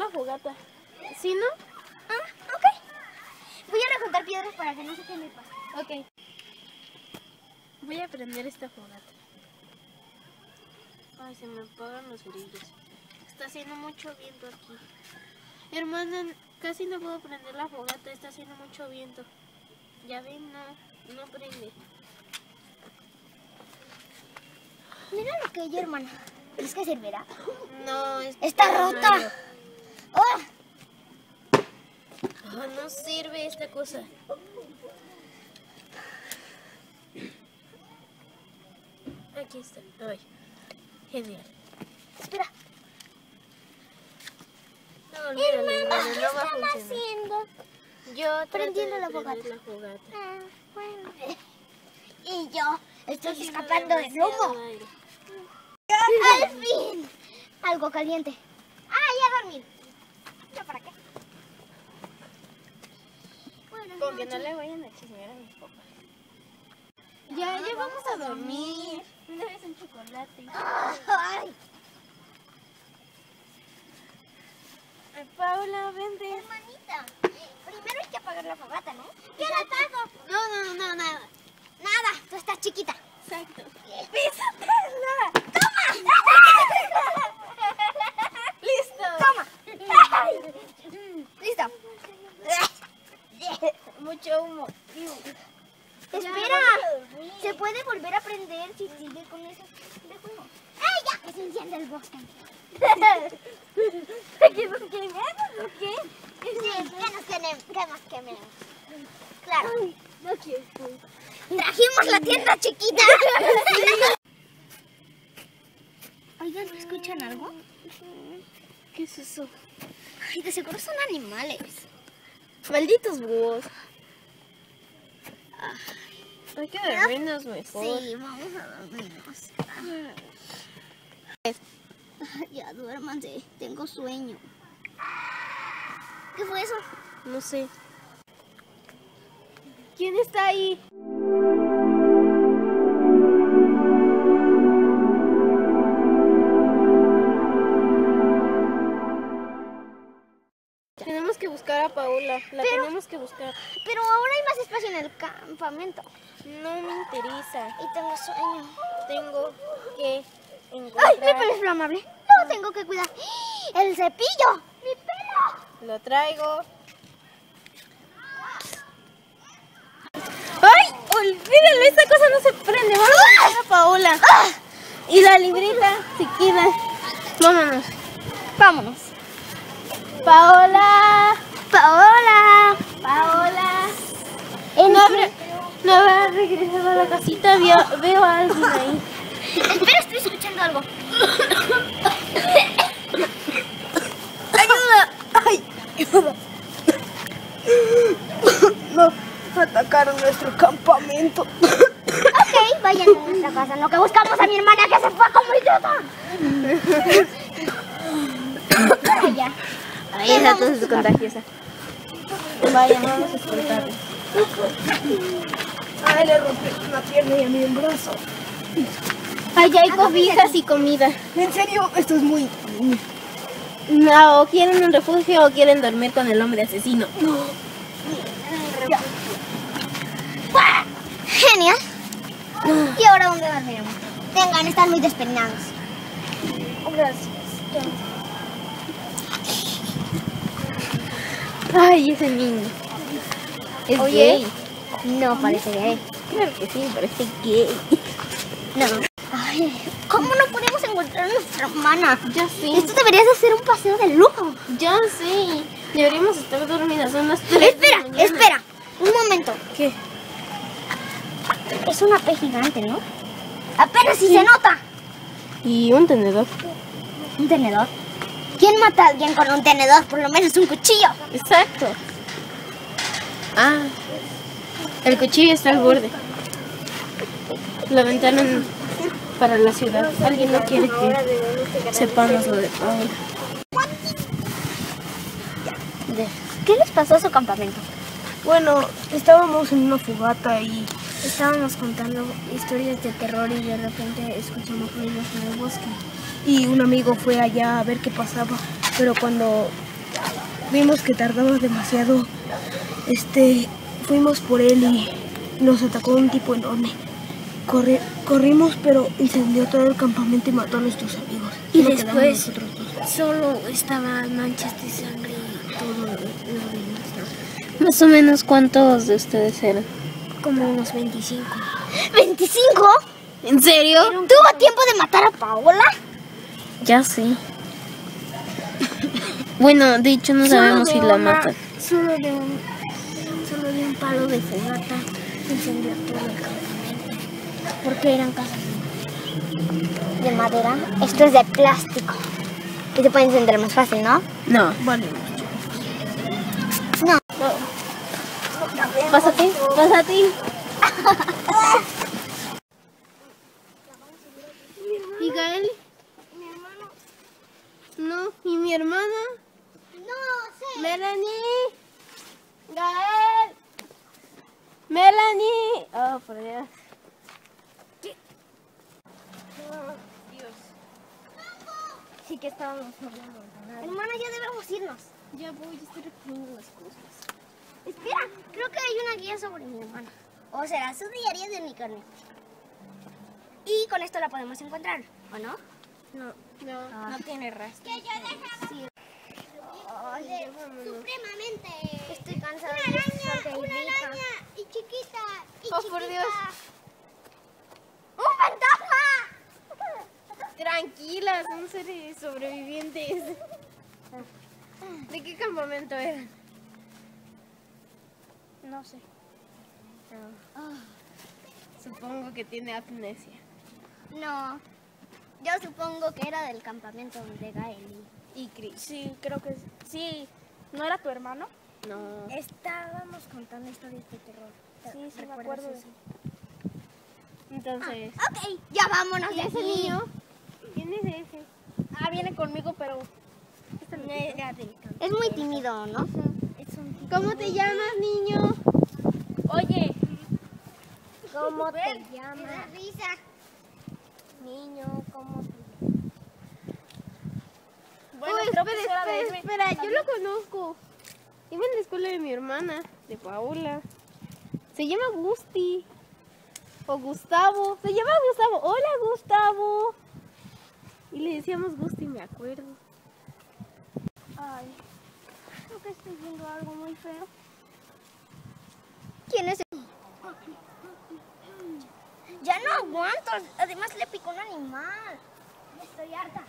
la fogata. ¿Sí, no? Ah, ok. Voy a recontar piedras para que no se queme el pasto. Ok. Voy a prender esta fogata. Ay, se me apagan los brillos. Está haciendo mucho viento aquí. Hermana, casi no puedo prender la fogata, está haciendo mucho viento. Ya ven, no prende. Mira lo que hay, hermana. ¿Es que servirá? No, Está rota. ¡Oh! Oh, no sirve esta cosa. Aquí está. Ay, genial. Espera. No, olvídalo, Hermana, hermana, ¿qué no va a están funcionar. haciendo? Yo trato Prendiendo de la prender fogata. la fogata. Ah, bueno. Y yo estoy Haciendo escapando del demasiado humo. aire. ¡Al fin! Algo caliente. ¡Ah, ya dormir! ¿Yo para qué? Buenas Con que noches. no le vayan a chismear a mis papás. Ya vamos a dormir. Una vez un chocolate. Ay, Paula, vente. hermanita, primero hay que apagar la fogata, ¿no? ¿Qué la apago? No, nada. Nada, tú estás chiquita. Exacto. ¡Písatela! ¡Toma! ¡Listo! ¡Toma! ¡Listo! Mucho humo. Espera, se puede volver a prender si sigue con eso de humo. ¡Ay, ya! Que se enciende el bosque. ¿Qué nos quememos o qué? Sí, que nos quememos. Claro. No quiero. Trajimos la tienda chiquita. Oigan, ¿no escuchan algo? ¿Qué es eso? Ay, de seguro son animales. Malditos búhos. Hay que dormirnos mejor. Sí, vamos a dormirnos. Ya, duérmanse. Tengo sueño. ¿Qué fue eso? No sé. ¿Quién está ahí? Tenemos que buscar a Paola. Tenemos que buscar. Pero ahora hay más espacio en el campamento. No me interesa. Y tengo sueño. Tengo que encontrar. ¡Ay, mi pelo es flamable! No, tengo que cuidar. ¡El cepillo! ¡Mi pelo! Lo traigo. ¡Ay! Olvídalo, esta cosa no se prende. Vamos a buscar a Paola. Y la libreta se queda. Vámonos. Vámonos. Paola. Paola. Paola. No habrá regresado a la casita. Veo a alguien ahí. Espera, estoy escuchando algo. ¡Ayuda! ¡Ay! ¡Ayuda! No, atacaron nuestro campamento. Ok, vayan a nuestra casa. En lo que buscamos a mi hermana que se fue como idiota. Vaya. Ahí esa tos es contagiosa. Vaya, vamos a escoltarla. Ay, le rompí una pierna y a mí un brazo. Allá hay cobijas y comida. En serio, esto es muy... No, o quieren un refugio o quieren dormir con el hombre asesino. Ya. Genial. ¿Y ahora dónde dormiremos? Vengan, están muy despeinados. Gracias. Ay, ese niño. Es Oye. gay. No parece gay. Claro que sí, parece gay. No. Ay, ¿cómo no podemos encontrar a nuestra hermana? Ya sé. Esto debería de ser un paseo de lujo. Ya sé. Deberíamos estar dormidas. Son las 3 de la Espera, mañana. espera. Un momento. ¿Qué? Es una P gigante, ¿no? Apenas si se nota. Y un tenedor. ¿Un tenedor? ¿Quién mata a alguien con un tenedor? Por lo menos un cuchillo. Exacto. Ah. El cuchillo está al borde. La ventana para la ciudad. Alguien no quiere que sepamos lo de Paola. ¿Qué les pasó a su campamento? Bueno, estábamos en una fogata y Estábamos contando historias de terror y de repente escuchamos ruidos en el bosque. un amigo fue allá a ver qué pasaba, pero cuando vimos que tardaba demasiado. Fuimos por él y nos atacó un tipo enorme. Corrimos, pero incendió todo el campamento y mató a nuestros amigos. Y Solo quedamos después nosotros dos. solo estaban manchas de sangre y todo lo demás. Más o menos, ¿cuántos de ustedes eran? Como unos 25. ¿25? ¿En serio? ¿Tuvo tiempo de matar a Paola? Ya sí. Bueno, de hecho no sabemos si la matan. Solo de un palo de fogata incendió todo el campamento. Porque eran casas de madera. Esto es de plástico. Y se puede encender más fácil, ¿no? No. Vale. No. Pásate, pásate. ¿Y Gael? Mi hermano. No. ¿Y mi hermana? No sé. Melanie. Gael. Melanie. Oh, por Dios. Sí que estábamos hablando. Hermana, ya debemos irnos. Ya voy, estoy recogiendo las cosas. Espera, creo que hay una guía sobre mi hermana. O será su diario de unicornio. Y con esto la podemos encontrar, ¿o no? No tiene rastro. Que yo dejaba. Sí. Supremamente. Estoy cansada de esto. Una araña y chiquita. Y Oh, por Dios. ¡Un fantasma! Tranquila, son seres sobrevivientes. ¿De qué campamento eran? No sé. Supongo que tiene amnesia. No. Yo supongo que era del campamento de Gael. ¿Y Chris? Sí, creo que sí. ¿No era tu hermano? No. Estábamos contando historias de terror. Sí, me ¿Recuerdas acuerdo de eso? Entonces, Ok, ya vámonos ¿y de ese aquí. niño? ¿Quién es ese? Viene conmigo, pero... Es muy tímido, ¿no? ¿Cómo te llamas, niño? Oye, ¿Cómo te llamas? Risa. niño, ¿cómo te... Bueno, espera, yo lo conozco. Iba en la escuela de mi hermana, de Paola. Se llama Gusti. O Gustavo. Se llama Gustavo. Hola, Gustavo. Y le decíamos Gusti, me acuerdo. Ay, creo que estoy viendo algo muy feo. ¿Quién es? Ya no aguanto. Además le picó un animal. Estoy harta.